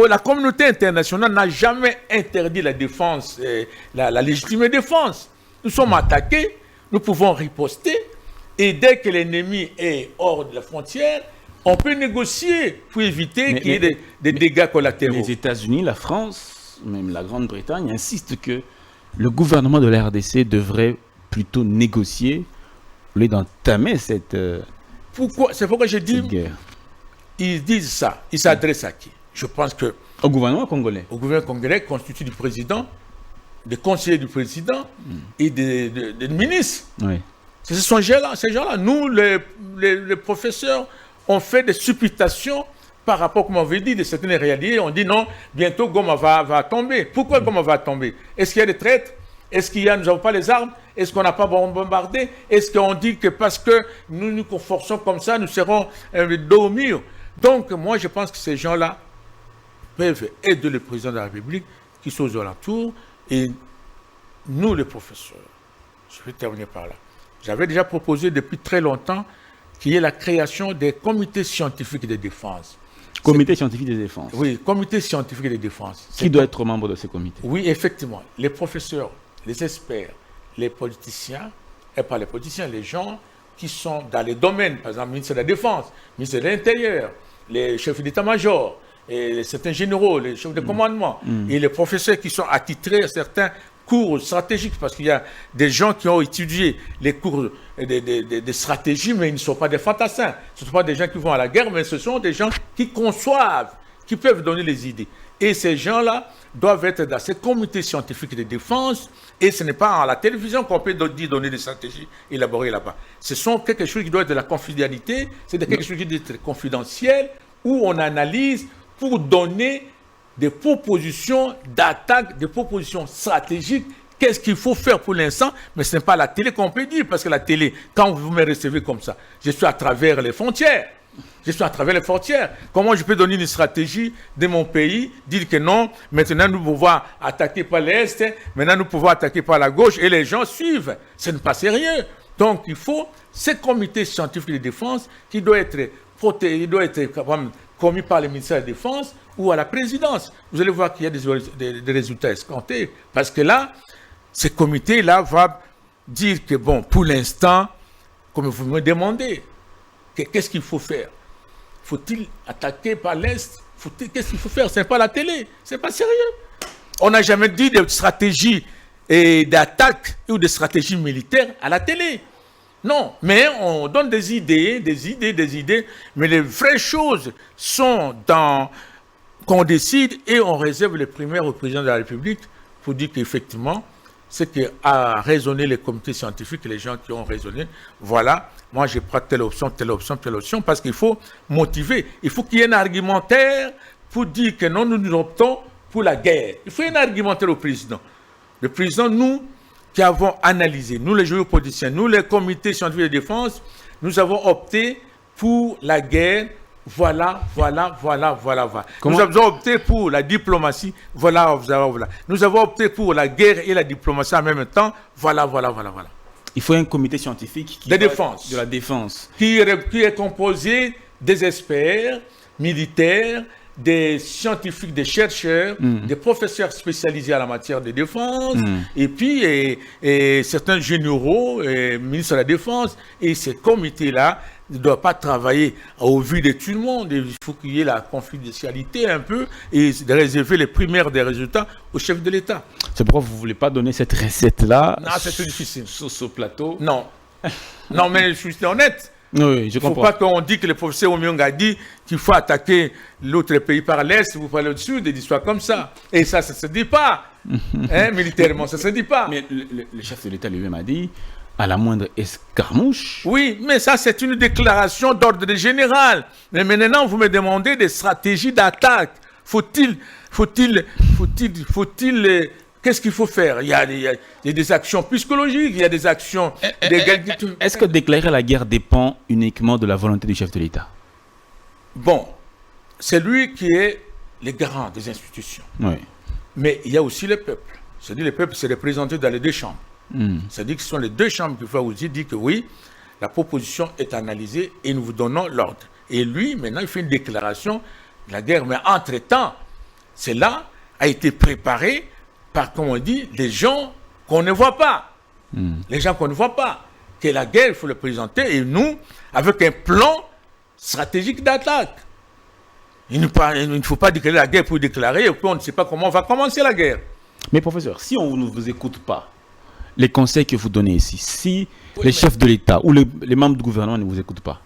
La communauté internationale n'a jamais interdit la défense, la légitime défense. Nous sommes attaqués, nous pouvons riposter, et dès que l'ennemi est hors de la frontière, on peut négocier pour éviter qu'il y ait des dégâts collatéraux. Les États-Unis, la France, même la Grande-Bretagne insistent que le gouvernement de la RDC devrait plutôt négocier au lieu d'entamer cette Pourquoi? C'est pourquoi je dis, guerre. Ils disent ça. Ils s'adressent à qui? Je pense que... Au gouvernement congolais. Au gouvernement congolais constitué du président, des conseillers du président et des ministres. Oui. C'est ces gens-là. Nous, les professeurs, on fait des supputations par rapport, comme on avait dit, de certaines réalités. On dit non, bientôt Goma va tomber. Pourquoi Goma va tomber? Est-ce qu'il y a des traîtres? Est-ce qu'il y a, nous n'avons pas les armes? Est-ce qu'on n'a pas bombardé? Est-ce qu'on dit que parce que nous nous conforçons comme ça, nous serons dos au mur? Donc, moi, je pense que ces gens-là peuvent aider le président de la République qui sont aux alentours et nous, les professeurs. Je vais terminer par là. J'avais déjà proposé depuis très longtemps qu'il y ait la création des comités scientifiques de défense. Comité scientifique de défense. Oui, comité scientifique de défense. Qui doit être membre de ce comité? Oui, effectivement. Les professeurs les experts, les politiciens, et pas les politiciens, les gens qui sont dans les domaines, par exemple, le ministère de la Défense, le ministère de l'Intérieur, les chefs d'état-major, et certains généraux, les chefs de commandement, et les professeurs qui sont attitrés à certains cours stratégiques, parce qu'il y a des gens qui ont étudié les cours de stratégie, mais ils ne sont pas des fantassins. Ce ne sont pas des gens qui vont à la guerre, mais ce sont des gens qui conçoivent, qui peuvent donner les idées. Et ces gens-là doivent être dans ces comités scientifiques de défense, et ce n'est pas à la télévision qu'on peut donner des stratégies élaborées là-bas. Ce sont quelque chose qui doit être de la confidentialité, c'est quelque chose qui doit être confidentiel, où on analyse pour donner des propositions d'attaque, des propositions stratégiques. Qu'est-ce qu'il faut faire pour l'instant? Mais ce n'est pas la télé qu'on peut dire, parce que la télé, quand vous me recevez comme ça, je suis à travers les frontières. Je suis à travers les frontières. Comment je peux donner une stratégie de mon pays, dire que non, maintenant nous pouvons attaquer par l'Est, maintenant nous pouvons attaquer par la gauche, et les gens suivent. Ce n'est pas sérieux. Donc il faut ce comité scientifique de défense qui doit être protégé, il doit être commis par le ministère de la Défense ou à la présidence. Vous allez voir qu'il y a des résultats escomptés. Parce que là, ce comité-là va dire que, bon, pour l'instant, comme vous me demandez, qu'est-ce qu'il faut faire? Faut-il attaquer par l'Est? Qu'est-ce qu'il faut faire? Ce n'est pas la télé. Ce n'est pas sérieux. On n'a jamais dit de stratégie d'attaque ou de stratégie militaire à la télé. Non, mais on donne des idées, mais les vraies choses sont qu'on décide et on réserve les primaires au président de la République pour dire qu'effectivement, ce qui a raisonné les comités scientifiques, les gens qui ont raisonné, voilà, moi je prends telle option, parce qu'il faut motiver. Il faut qu'il y ait un argumentaire pour dire que non, nous optons pour la guerre. Il faut un argumentaire au président. Le président, nous, qui avons analysé, nous les géopoliticiens, nous les comités scientifiques de défense, nous avons opté pour la guerre, voilà. Nous avons opté pour la diplomatie, voilà. Nous avons opté pour la guerre et la diplomatie en même temps, voilà. Il faut un comité scientifique de défense. De la défense. Qui est composé des experts militaires, des scientifiques, des chercheurs, des professeurs spécialisés en la matière de défense, et puis certains généraux, ministres de la Défense, et ces comités-là ne doivent pas travailler au vu de tout le monde. Il faut qu'il y ait la confidentialité un peu et de réserver les primaires des résultats au chef de l'État. C'est pourquoi vous ne voulez pas donner cette recette-là? Non, c'est difficile. Sur ce plateau? Non. Non, mais je suis honnête. Oui, je comprends. Il ne faut pas qu'on dise que le professeur Omiong a dit qu'il faut attaquer l'autre pays par l'Est, vous parlez au sud, des histoires comme ça. Et ça ne se dit pas. Militairement, ça ne se dit pas. Mais le chef de l'État lui-même a dit, à la moindre escarmouche. Oui, mais ça, c'est une déclaration d'ordre général. Mais maintenant, vous me demandez des stratégies d'attaque. Faut-il qu'est-ce qu'il faut faire? Il y a des actions psychologiques, il y a des actions... Est-ce que déclarer la guerre dépend uniquement de la volonté du chef de l'État? Bon, c'est lui qui est le garant des institutions. Oui. Mais il y a aussi le peuple. C'est-à-dire le peuple s'est représenté dans les deux chambres. C'est-à-dire que ce sont les deux chambres qui vont vous dire que oui, la proposition est analysée et nous vous donnons l'ordre. Et lui, maintenant, il fait une déclaration de la guerre. Mais entre-temps, cela a été préparé par, comme on dit, des gens qu'on ne voit pas. Les gens qu'on ne voit pas. Que la guerre, il faut le présenter, et nous, avec un plan stratégique d'attaque. Il ne faut pas déclarer la guerre pour déclarer, et puis on ne sait pas comment on va commencer la guerre. Mais professeur, si on ne vous écoute pas, les conseils que vous donnez ici, si les chefs de l'État ou les membres du gouvernement ne vous écoutent pas,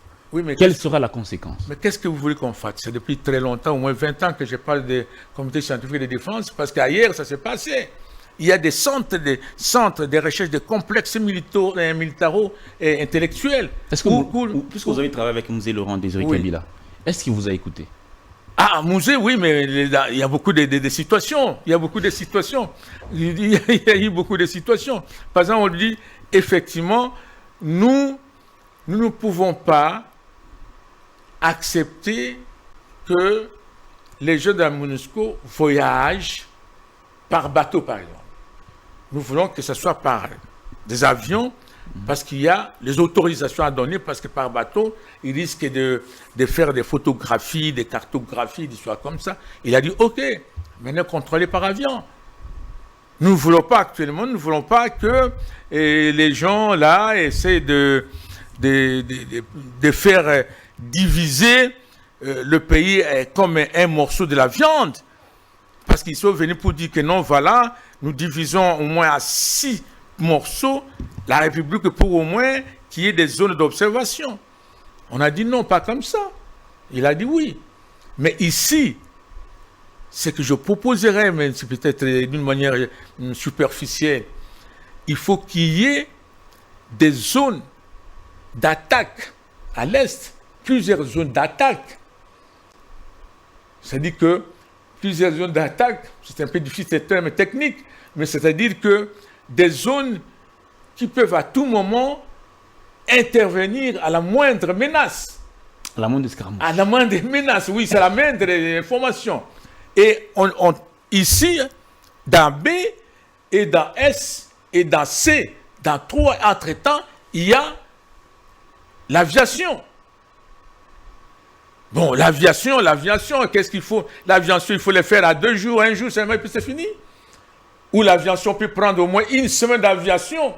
quelle sera la conséquence? Mais qu'est-ce que vous voulez qu'on fasse? C'est depuis très longtemps, au moins 20 ans que je parle des comités scientifiques de défense, parce qu'ailleurs, ça s'est passé. Il y a des centres de recherche, des complexes militaro et intellectuels. Est-ce que puisque vous avez travaillé avec Mouzé Laurent Désiré Kabila, est-ce qu'il vous a écouté? Ah, Mouzé, oui, mais il y a beaucoup de situations. Il y a beaucoup de situations. Il y a eu beaucoup de situations. Par exemple, on dit, effectivement, nous ne pouvons pas accepter que les jeunes de la MONUSCO voyagent par bateau, par exemple. Nous voulons que ce soit par des avions, parce qu'il y a les autorisations à donner, parce que par bateau, ils risquent de faire des photographies, des cartographies, des choses comme ça. Il a dit, OK, maintenant contrôlez par avion. Nous ne voulons pas actuellement, nous ne voulons pas que les gens là essaient de faire diviser le pays comme un morceau de la viande. Parce qu'ils sont venus pour dire que non, voilà, nous divisons au moins à 6 morceaux la République pour au moins qu'il y ait des zones d'observation. On a dit non, pas comme ça. Il a dit oui. Mais ici, ce que je proposerais, mais c'est peut-être d'une manière superficielle, il faut qu'il y ait des zones d'attaque à l'Est, plusieurs zones d'attaque. C'est-à-dire que plusieurs zones d'attaque, c'est un peu difficile, c'est un terme technique, mais c'est-à-dire que des zones qui peuvent à tout moment intervenir à la moindre menace. À la moindre escarmouche. À la moindre menace, oui, c'est la moindre information. Et ici, dans B et dans S et dans C, dans 3 entre-temps, il y a l'aviation. Bon, l'aviation, qu'est-ce qu'il faut? L'aviation, il faut le faire à 2 jours, 1 jour, seulement, et puis c'est fini. Ou l'aviation peut prendre au moins 1 semaine d'aviation.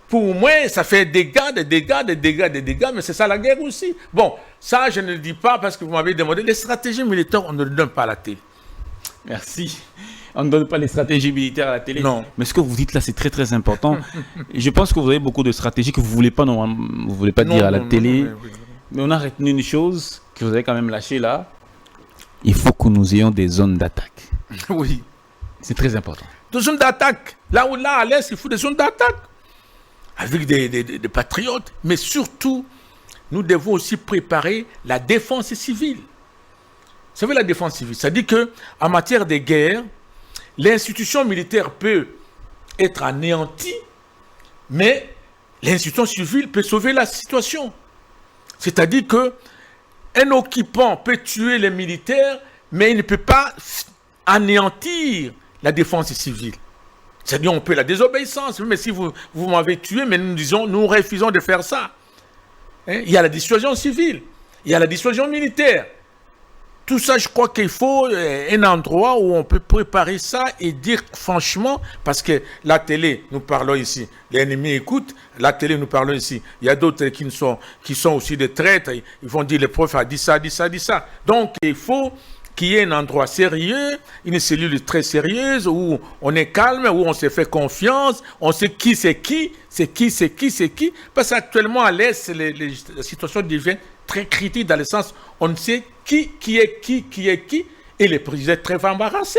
Pour au moins, ça fait des dégâts, mais c'est ça la guerre aussi. Bon, ça, je ne le dis pas parce que vous m'avez demandé. Les stratégies militaires, on ne le donne pas à la télé. Merci. On ne donne pas les stratégies militaires à la télé. Non. Mais ce que vous dites là, c'est très très important. Et je pense que vous avez beaucoup de stratégies que vous ne voulez pas, dire à la télé. Mais on a retenu une chose que vous avez quand même lâchée là. Il faut que nous ayons des zones d'attaque. Oui. C'est très important. Des zones d'attaque. Là à l'Est, il faut des zones d'attaque. Avec des patriotes. Mais surtout, nous devons aussi préparer la défense civile. Vous savez, la défense civile, ça dit qu'en matière de guerre, l'institution militaire peut être anéantie, mais l'institution civile peut sauver la situation. C'est-à-dire qu'un occupant peut tuer les militaires, mais il ne peut pas anéantir la défense civile. C'est-à-dire qu'on peut la désobéissance, mais si vous m'avez tué, mais nous refusons de faire ça. Hein? Il y a la dissuasion civile, il y a la dissuasion militaire. Tout ça, je crois qu'il faut un endroit où on peut préparer ça et dire franchement, parce que la télé, nous parlons ici, l'ennemi écoute, la télé, nous parlons ici. Il y a d'autres qui sont aussi des traîtres, ils vont dire le prof a dit ça. Donc, il faut qu'il y ait un endroit sérieux, une cellule très sérieuse, où on est calme, où on se fait confiance, on sait qui c'est qui, parce qu'actuellement à l'Est, la situation devient très critique dans le sens, on ne sait qui est qui, et les présidents sont très embarrassés.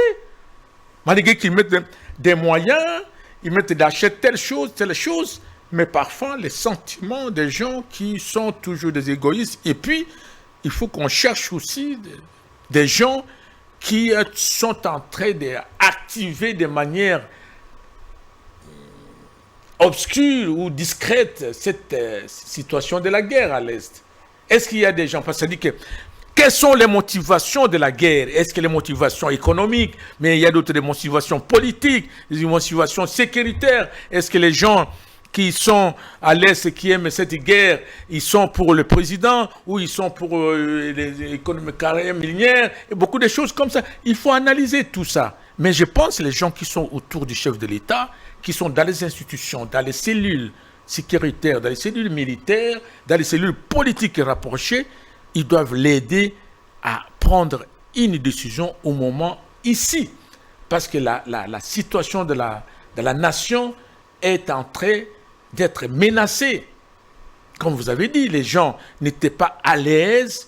Malgré qu'ils mettent des moyens, ils mettent d'acheter telle chose, mais parfois les sentiments des gens qui sont toujours des égoïstes, et puis il faut qu'on cherche aussi des gens qui sont en train d'activer de manière obscure ou discrète cette situation de la guerre à l'Est. Est-ce qu'il y a des gens, parce que ça dit que quelles sont les motivations de la guerre? Est-ce que les motivations économiques, mais il y a d'autres motivations politiques, des motivations sécuritaires? Est-ce que les gens qui sont à l'Est, qui aiment cette guerre, ils sont pour le président ou ils sont pour les économies carrières minières et beaucoup de choses comme ça. Il faut analyser tout ça. Mais je pense que les gens qui sont autour du chef de l'État, qui sont dans les institutions, dans les cellules sécuritaires, dans les cellules militaires, dans les cellules politiques rapprochées, ils doivent l'aider à prendre une décision au moment ici. Parce que la situation de la nation est en train d'être menacée. Comme vous avez dit, les gens n'étaient pas à l'aise,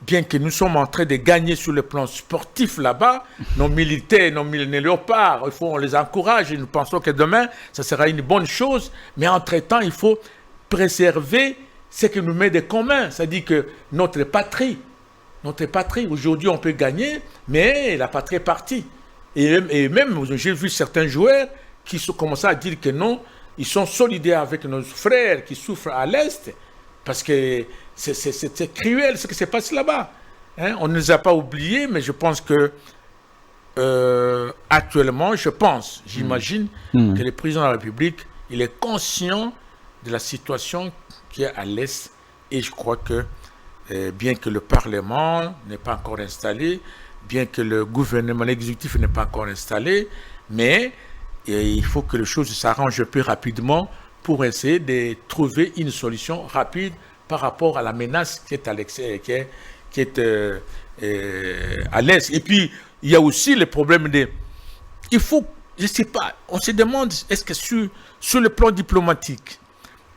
bien que nous sommes en train de gagner sur le plan sportif là-bas. Nos militaires, nos léopards, on les encourage et nous pensons que demain, ça sera une bonne chose. Mais entre-temps, il faut préserver ce qui nous met de commun. C'est-à-dire que notre patrie, aujourd'hui on peut gagner, mais la patrie est partie. Et même, j'ai vu certains joueurs qui sont commencé à dire que non, ils sont solidaires avec nos frères qui souffrent à l'Est, parce que c'est cruel ce qui se passe là-bas. Hein? On ne nous a pas oubliés, mais je pense que actuellement, j'imagine que le président de la République, il est conscient de la situation qui est à l'Est, et je crois que bien que le Parlement n'est pas encore installé, bien que le gouvernement, l'exécutif n'est pas encore installé, mais Et il faut que les choses s'arrangent plus rapidement pour essayer de trouver une solution rapide par rapport à la menace qui est à à l'Est. Et puis, il y a aussi le problème il faut, je ne sais pas, on se demande, est-ce que sur le plan diplomatique,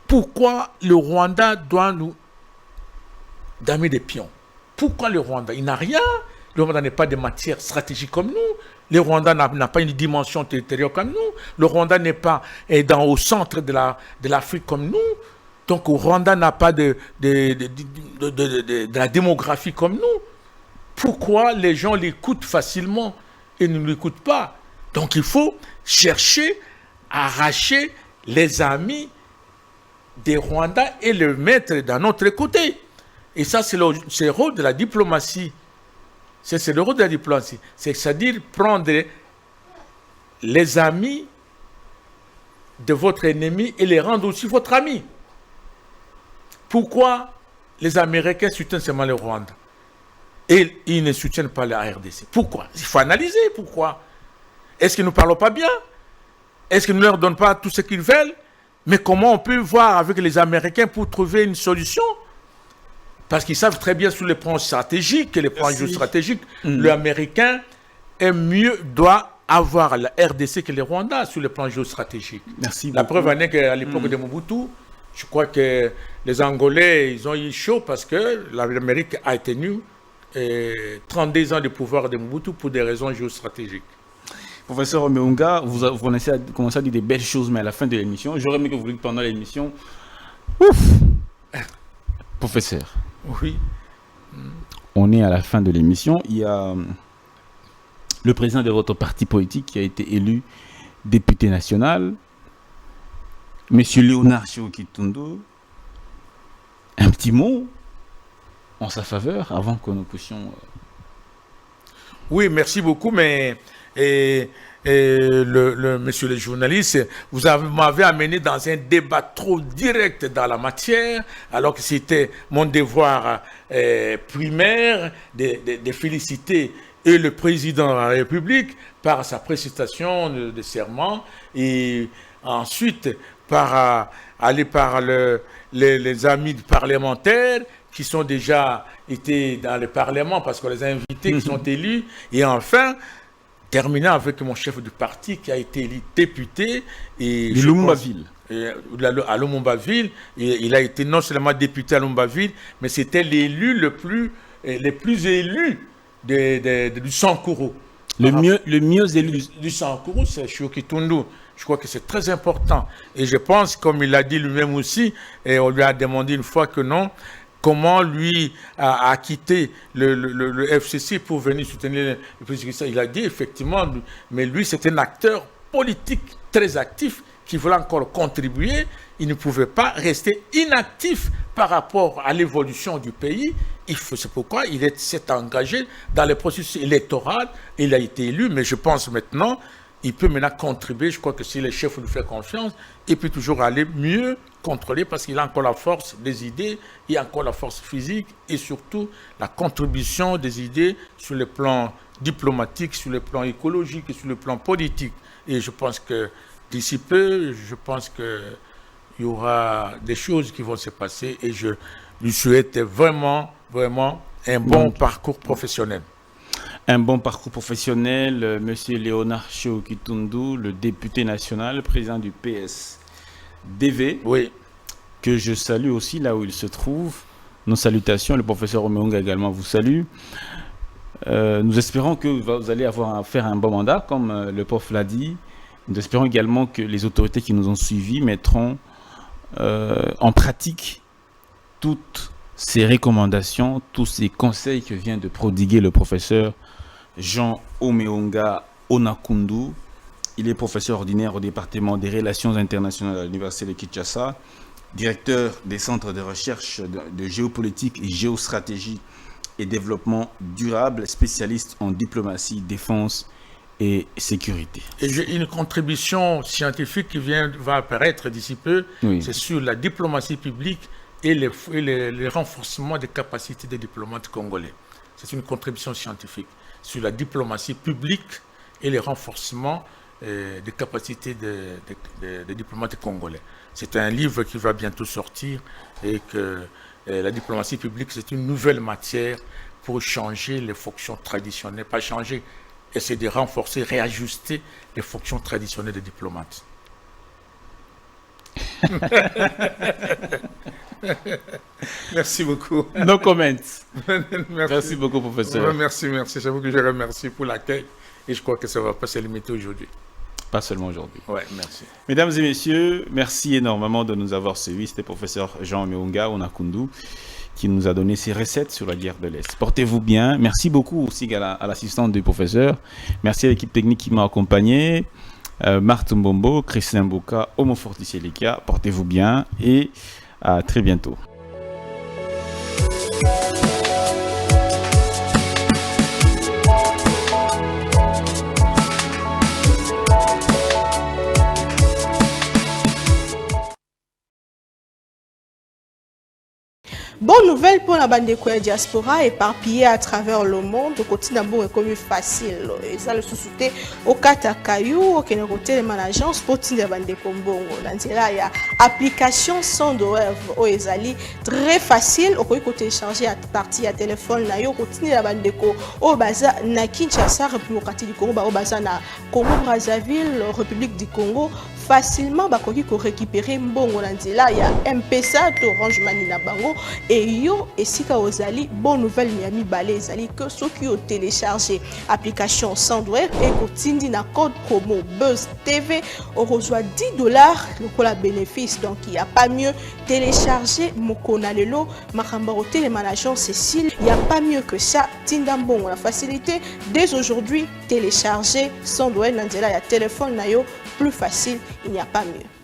pourquoi le Rwanda doit nous damer des pions? Pourquoi le Rwanda? Il n'a rien. Le Rwanda n'est pas de matière stratégique comme nous. Le Rwanda n'a pas une dimension territoriale comme nous. Le Rwanda n'est pas au centre de l'Afrique comme nous. Donc, le Rwanda n'a pas de la démographie comme nous. Pourquoi les gens l'écoutent facilement et ne l'écoutent pas? Donc, il faut chercher à arracher les amis des Rwandais et les mettre d'un autre côté. Et ça, c'est le rôle de la diplomatie. C'est le rôle de la diplomatie. C'est-à-dire prendre les amis de votre ennemi et les rendre aussi votre ami. Pourquoi les Américains soutiennent seulement le Rwanda et ils ne soutiennent pas la RDC? Pourquoi? Il faut analyser pourquoi. Est-ce qu'ils ne nous parlent pas bien? Est-ce qu'ils ne leur donnent pas tout ce qu'ils veulent? Mais comment on peut voir avec les Américains pour trouver une solution? Parce qu'ils savent très bien sur le plan stratégique et le plan géostratégique, l'Américain doit avoir la RDC que le Rwanda sur le plan géostratégique. Merci beaucoup. La preuve en est qu'à l'époque de Mobutu, je crois que les Angolais, ils ont eu chaud parce que l'Amérique a tenu 32 ans de pouvoir de Mobutu pour des raisons géostratégiques. Professeur Omeonga, vous commencez à dire des belles choses, mais à la fin de l'émission, j'aurais aimé que vous dites pendant l'émission. Ouf! Professeur. Oui. On est à la fin de l'émission. Il y a le président de votre parti politique qui a été élu député national, Monsieur Léonard Chiokitundu. Un petit mot en sa faveur avant que nous puissions... Oui, merci beaucoup, mais monsieur le journaliste, vous m'avez amené dans un débat trop direct dans la matière, alors que c'était mon devoir primaire de féliciter et le président de la République par sa prestation de serment et ensuite aller par les amis parlementaires qui sont déjà été dans le Parlement parce qu'on les a invités, qui sont élus, et enfin terminer avec mon chef du parti qui a été élu député et Lumumba-Ville. À Lumumba-Ville, il a été non seulement député à Lumumba-Ville, mais c'était l'élu le plus élu du Sankuru. Le mieux élu du Sankuru, c'est Chiokitundu. Je crois que c'est très important. Et je pense, comme il l'a dit lui-même aussi, et on lui a demandé une fois que non, comment lui a quitté le FCC pour venir soutenir le président. Il a dit effectivement, mais lui c'est un acteur politique très actif qui voulait encore contribuer. Il ne pouvait pas rester inactif par rapport à l'évolution du pays. C'est pourquoi il s'est engagé dans le processus électoral. Il a été élu, mais je pense maintenant il peut maintenant contribuer. Je crois que si les chefs lui font confiance, il peut toujours aller mieux contrôler parce qu'il a encore la force des idées, il a encore la force physique et surtout la contribution des idées sur le plan diplomatique, sur le plan écologique et sur le plan politique. Et je pense que d'ici peu, je pense qu'il y aura des choses qui vont se passer et je lui souhaite vraiment, vraiment un bon parcours professionnel. Un bon parcours professionnel, Monsieur Léonard Chiokitundu, le député national, président du PSDV, oui, que je salue aussi là où il se trouve. Nos salutations, le professeur Omeonga également vous salue. Nous espérons que vous allez faire un bon mandat, comme le prof l'a dit. Nous espérons également que les autorités qui nous ont suivis mettront en pratique toutes ces recommandations, tous ces conseils que vient de prodiguer le professeur Jean Omeonga Onakundu. Il est professeur ordinaire au département des relations internationales à l'université de Kinshasa, directeur des centres de recherche de géopolitique et géostratégie et développement durable, spécialiste en diplomatie, défense et sécurité. Et j'ai une contribution scientifique qui va apparaître d'ici peu, oui. C'est sur la diplomatie publique et le renforcement des capacités des diplomates congolais. C'est une contribution scientifique sur la diplomatie publique et le renforcement des capacités des diplomates congolais. C'est un livre qui va bientôt sortir et que la diplomatie publique, c'est une nouvelle matière pour changer les fonctions traditionnelles, pas changer, essayer de renforcer, réajuster les fonctions traditionnelles des diplomates. Merci beaucoup. No comments. Merci beaucoup, professeur. Merci. C'est vous que je remercie pour l'accueil et je crois que ça ne va pas se limiter aujourd'hui. Pas seulement aujourd'hui. Ouais, merci. Mesdames et messieurs, merci énormément de nous avoir suivis. C'était professeur Jean Meunga Onakundu qui nous a donné ses recettes sur la guerre de l'Est. Portez-vous bien. Merci beaucoup aussi à l'assistante du professeur. Merci à l'équipe technique qui m'a accompagné. Marthe Mbombo, Christian Bouka, Homo Forticellica. Portez-vous bien et à très bientôt. Bonne nouvelle pour la bande de diaspora éparpillée à travers le monde. Côté d'abord est comme facile. Et ça le sous-souté au Katakayu, au Kénéroté, l'agence pour la bande de Kombongo. Dans là, il y a application sans douleur au Ezali très facile. Au côté télécharger à partir à téléphone là, yo continue la bande de Ko au Baza na Kinshasa, République du Congo, au Baza na Congo Brazzaville, République du Congo. Facilement bakoki ko récupérer mbongo na nzela ya M-Pesa to Orange Money na bango et yo esika ozali bonne nouvelle miami balé ezali que ceux qui ont téléchargé application Sandwave et kotindi na code promo Buzz TV on reçoit $10 le la bénéfice donc il y a pas mieux télécharger mokona lelo makamba hotel management Cécile il y a pas mieux que ça tinda mbongo la facilité dès aujourd'hui télécharger Sandwave na nzela ya téléphone na yo plus facile, il n'y a pas mieux.